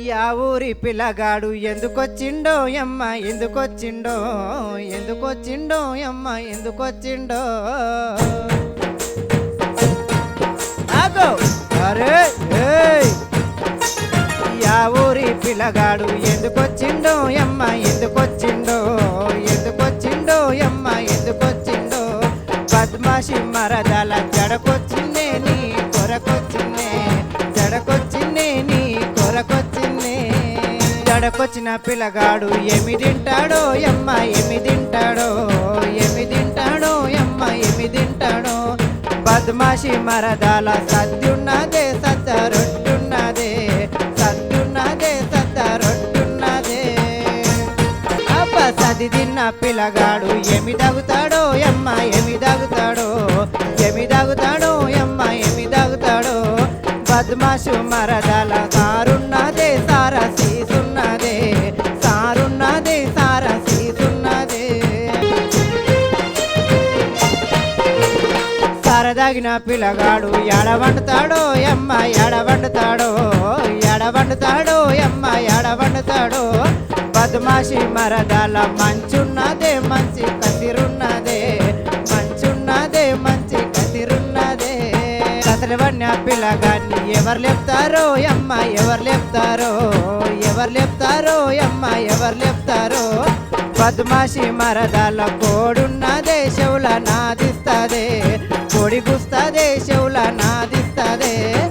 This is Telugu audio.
యా ఊరి పిల్లగాడు ఎందుకొచ్చిండో యమ్మ ఎందుకొచ్చిండో ఎందుకొచ్చిండో యమ్మ ఎందుకొచ్చిండో ఆగో అరే ఏయ్ యా ఊరి పిల్లగాడు ఎందుకొచ్చిండో యమ్మ ఎందుకొచ్చిండో ఎందుకొచ్చిండో యమ్మ ఎందుకొచ్చిండో బద్మాషి మరదల జడకొచ్చిందే నీ కొరకొచ్చిందే జడకొచ్చిందే నీ కొరకొచ్చిందే జడకొచ్చిన పిల్లగాడు ఏమి తింటాడో యమ్మ ఏమి తింటాడో ఏమి తింటాడో యమ్మ ఏమి తింటాడో బద్మాషి మరదాల సద్దున్నదే సద్ద రొట్టున్నదే సద్దున్నదే సద్ద రొట్టున్నదే అబ్బ సది తిన్న పిల్లగాడు ఏమి తాగుతాడో యమ్మ ఏమి తాగుతాడో ఏమి తాగుతాడో యమ్మ ఏమి తాగుతాడో బద్మాషు మరదల సారున్నదే సారా సీసున్నదే సారున్నదే సారా సీసున్నదే సరదాగిన పిల్లగాడు ఎడవండుతాడో యమ్మ ఎడవండుతాడో ఎడవండుతాడో యమ్మ ఎడవండుతాడో బద్మాషి మరదల మంచున్నదే మంచి కసిరున్నదే మంచున్నదే మంచి కసిరున్నదే కసరవన్య పిల్లగాన్ని ఎవరు లేపుతారో యమ్మ ఎవరు లేపుతారో ఎవరు లేపుతారో యమ్మ ఎవరు లేపుతారో బద్మాషి మరదల కోడున్నదే చెవుల నాదిస్తదే కోడి గుస్తదే చెవుల నాదిస్తదే